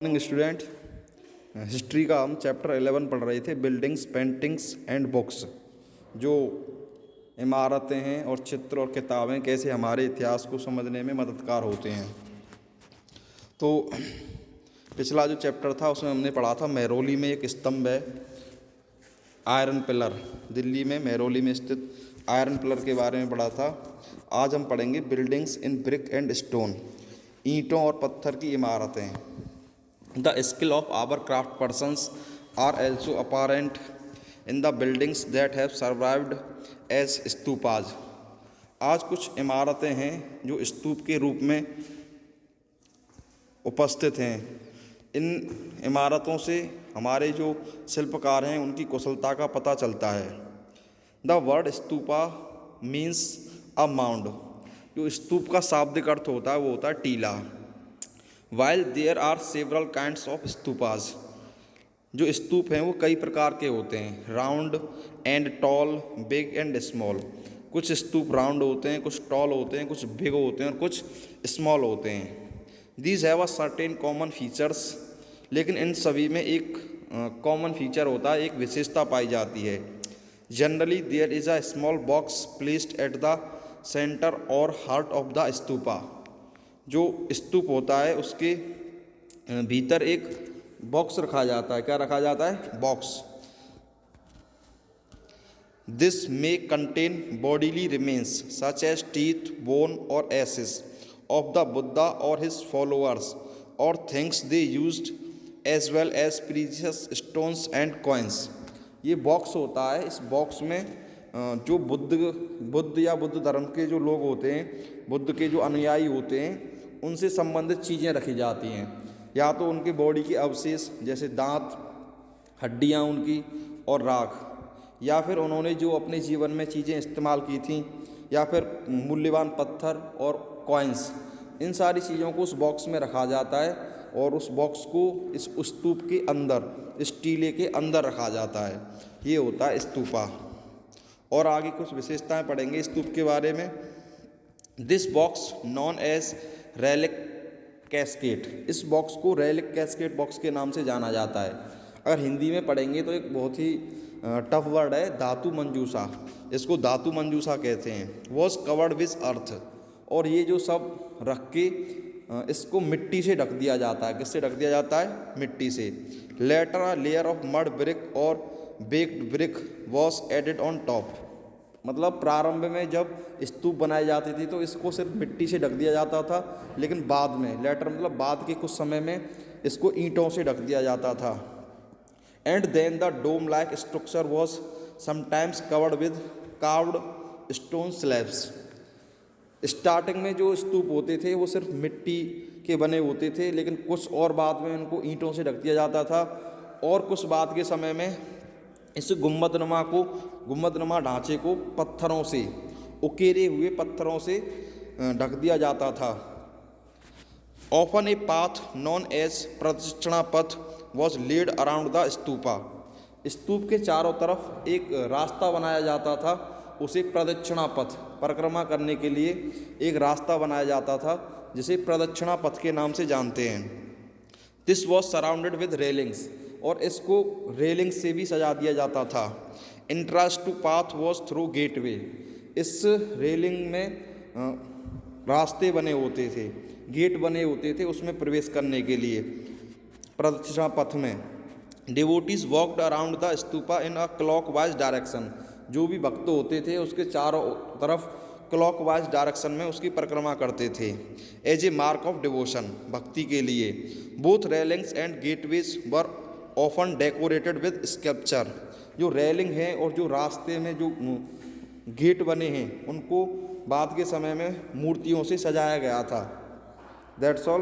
Morning student. History का हम chapter 11 पढ़ रहे थे, बिल्डिंग्स, पेंटिंग्स एंड बुक्स। जो इमारतें हैं और चित्र और किताबें कैसे हमारे इतिहास को समझने में मददगार होते हैं। तो पिछला जो चैप्टर था उसमें हमने पढ़ा था मेहरौली में एक स्तंभ है, आयरन पिलर। दिल्ली में मेहरौली में स्थित आयरन पिलर के बारे में पढ़ा था। आज हम पढ़ेंगे buildings in brick and stone, ईंटों और पत्थर की इमारतें। The skill of our craft persons are also apparent in the buildings that have survived as stupas। आज कुछ इमारतें हैं जो स्तूप के रूप में उपस्थित हैं। इन इमारतों से हमारे जो शिल्पकार हैं उनकी कुशलता का पता चलता है। The word stupa means a mound. जो स्तूप का शाब्दिक अर्थ होता है वो होता है टीला। While there are several kinds of stupas, जो स्तूप हैं वो कई प्रकार के होते हैं, round and tall, big and small. कुछ स्तूप राउंड होते हैं, कुछ टॉल होते हैं, कुछ बिग होते हैं और कुछ स्मॉल होते हैं। These have a certain common features, लेकिन इन सभी में एक कॉमन फीचर होता है, एक विशेषता पाई जाती है। Generally there is a small box placed at the centre or heart of the stupa. जो स्तूप होता है उसके भीतर एक बॉक्स रखा जाता है। क्या रखा जाता है? Box. This may contain bodily remains such as teeth, bone or ashes of the Buddha or his followers or things they used as well as precious stones and coins. ये बॉक्स होता है। इस बॉक्स में जो बुद्ध या बुद्ध धर्म के जो लोग होते हैं, बुद्ध के जो अनुयायी होते हैं, उनसे संबंधित चीज़ें रखी जाती हैं। या तो उनके बॉडी के अवशेष जैसे दांत, हड्डियां उनकी और राख, या फिर उन्होंने जो अपने जीवन में चीज़ें इस्तेमाल की थीं, या फिर मूल्यवान पत्थर और कॉइन्स। इन सारी चीज़ों को उस बॉक्स में रखा जाता है और उस बॉक्स को इस स्तूप के अंदर, इस टीले के अंदर रखा जाता है। ये होता है स्तूपा। और आगे कुछ विशेषताएं पढ़ेंगे स्तूप के बारे में। This box known as relic casket. इस बॉक्स को रेलिक कैस्केट बॉक्स के नाम से जाना जाता है। अगर हिंदी में पढ़ेंगे तो एक बहुत ही टफ वर्ड है, धातु मंजूषा। इसको धातु मंजूषा कहते हैं। वॉज कवर्ड विथ अर्थ। और ये जो सब रख के इसको मिट्टी से ढक दिया जाता है। किससे ढक दिया जाता है? मिट्टी से। Later a layer of mud brick और baked brick was added on top. मतलब प्रारंभ में जब स्तूप बनाई जाती थी तो इसको सिर्फ मिट्टी से ढक दिया जाता था, लेकिन बाद में, लेटर मतलब बाद के कुछ समय में, इसको ईंटों से ढक दिया जाता था। And then the dome like structure was sometimes covered with carved stone slabs. Starting में जो स्तूप होते थे वो सिर्फ मिट्टी के बने होते थे, लेकिन कुछ और बाद में उनको ईंटों से ढक दिया जाता था। और कुछ बाद के समय में इस गुम्बदनुमा ढांचे को पत्थरों से, उकेरे हुए पत्थरों से ढक दिया जाता था। Often a path known as pradakshina path was laid around the stupa. स्तूप के चारों तरफ एक रास्ता बनाया जाता था, उसे प्रदक्षिणा पथ, परिक्रमा करने के लिए एक रास्ता बनाया जाता था जिसे प्रदक्षिणा पथ के नाम से जानते हैं। This was surrounded with railings. और इसको रेलिंग से भी सजा दिया जाता था। Entrance to path was through gateway. इस रेलिंग में रास्ते बने होते थे, गेट बने होते थे उसमें प्रवेश करने के लिए प्रदक्षिणा पथ में। Devotees walked around the stupa in a clockwise direction. जो भी भक्त होते थे उसके चारों तरफ क्लॉकवाइज डायरेक्शन में उसकी परिक्रमा करते थे, as a mark of devotion, भक्ति के लिए। Both railings and gateways were often decorated with sculpture. जो रेलिंग है और जो रास्ते में जो गेट बने हैं उनको बाद के समय में मूर्तियों से सजाया गया था। That's all.